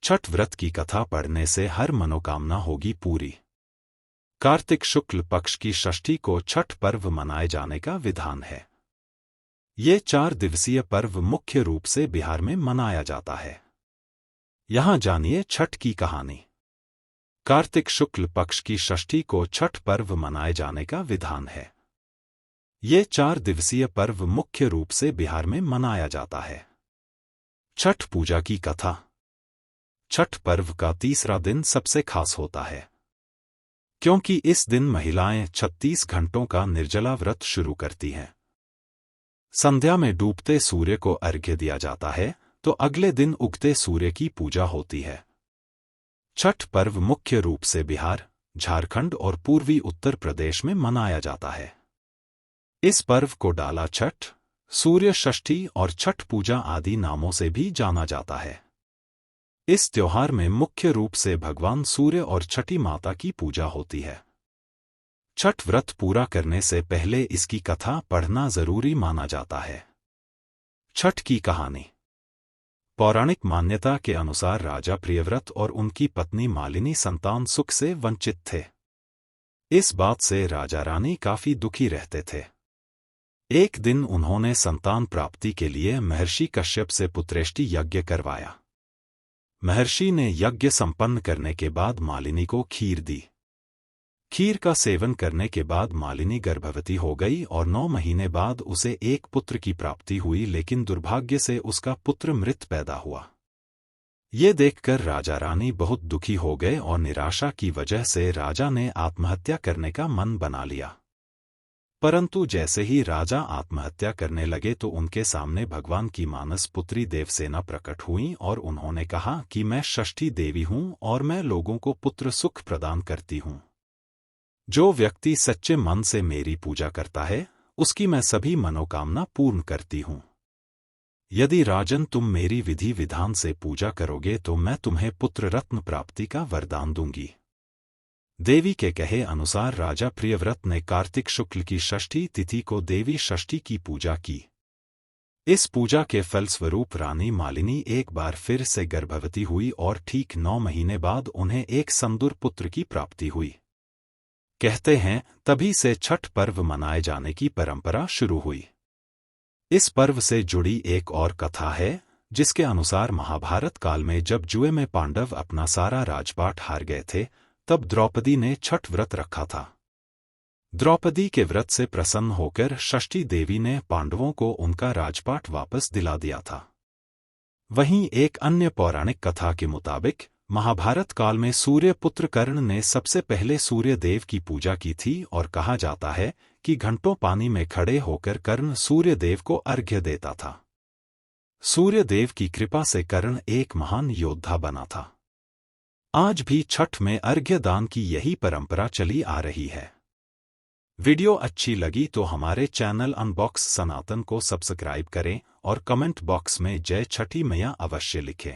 छठ व्रत की कथा पढ़ने से हर मनोकामना होगी पूरी। कार्तिक शुक्ल पक्ष की षष्ठी को छठ पर्व मनाए जाने का विधान है। ये 4 दिवसीय पर्व मुख्य रूप से बिहार में मनाया जाता है। यहां जानिए छठ की कहानी। कार्तिक शुक्ल पक्ष की षष्ठी को छठ पर्व मनाए जाने का विधान है। ये 4 दिवसीय पर्व मुख्य रूप से बिहार में मनाया जाता है। छठ पूजा की कथा। छठ पर्व का तीसरा दिन सबसे खास होता है, क्योंकि इस दिन महिलाएं 36 घंटों का निर्जला व्रत शुरू करती हैं। संध्या में डूबते सूर्य को अर्घ्य दिया जाता है, तो अगले दिन उगते सूर्य की पूजा होती है। छठ पर्व मुख्य रूप से बिहार, झारखंड और पूर्वी उत्तर प्रदेश में मनाया जाता है। इस पर्व को डाला छठ, सूर्य षष्ठी और छठ पूजा आदि नामों से भी जाना जाता है। इस त्योहार में मुख्य रूप से भगवान सूर्य और छठी माता की पूजा होती है। छठ व्रत पूरा करने से पहले इसकी कथा पढ़ना जरूरी माना जाता है। छठ की कहानी। पौराणिक मान्यता के अनुसार राजा प्रियव्रत और उनकी पत्नी मालिनी संतान सुख से वंचित थे। इस बात से राजा रानी काफी दुखी रहते थे। एक दिन उन्होंने संतान प्राप्ति के लिए महर्षि कश्यप से पुत्रेष्टि यज्ञ करवाया। महर्षि ने यज्ञ संपन्न करने के बाद मालिनी को खीर दी। खीर का सेवन करने के बाद मालिनी गर्भवती हो गई और 9 महीने बाद उसे एक पुत्र की प्राप्ति हुई, लेकिन दुर्भाग्य से उसका पुत्र मृत पैदा हुआ। ये देखकर राजा रानी बहुत दुखी हो गए और निराशा की वजह से राजा ने आत्महत्या करने का मन बना लिया। परंतु जैसे ही राजा आत्महत्या करने लगे तो उनके सामने भगवान की मानस पुत्री देवसेना प्रकट हुई और उन्होंने कहा कि मैं षष्ठी देवी हूं और मैं लोगों को पुत्र सुख प्रदान करती हूं। जो व्यक्ति सच्चे मन से मेरी पूजा करता है, उसकी मैं सभी मनोकामना पूर्ण करती हूं। यदि राजन तुम मेरी विधि विधान से पूजा करोगे तो मैं तुम्हें पुत्र रत्न प्राप्ति का वरदान दूंगी। देवी के कहे अनुसार राजा प्रियव्रत ने कार्तिक शुक्ल की षष्ठी तिथि को देवी षष्ठी की पूजा की। इस पूजा के फलस्वरूप रानी मालिनी एक बार फिर से गर्भवती हुई और ठीक 9 महीने बाद उन्हें एक संदुर पुत्र की प्राप्ति हुई। कहते हैं तभी से छठ पर्व मनाए जाने की परंपरा शुरू हुई। इस पर्व से जुड़ी एक और कथा है, जिसके अनुसार महाभारत काल में जब जुए में पांडव अपना सारा राजपाट हार गए थे, तब द्रौपदी ने छठ व्रत रखा था। द्रौपदी के व्रत से प्रसन्न होकर षष्ठी देवी ने पांडवों को उनका राजपाट वापस दिला दिया था। वहीं एक अन्य पौराणिक कथा के मुताबिक महाभारत काल में सूर्य पुत्र कर्ण ने सबसे पहले सूर्य देव की पूजा की थी और कहा जाता है कि घंटों पानी में खड़े होकर कर्ण सूर्य देव को अर्घ्य देता था। सूर्य देव की कृपा से कर्ण एक महान योद्धा बना था। आज भी छठ में अर्घ्य दान की यही परंपरा चली आ रही है। वीडियो अच्छी लगी तो हमारे चैनल अनबॉक्स सनातन को सब्सक्राइब करें और कमेंट बॉक्स में जय छठी मैया अवश्य लिखें।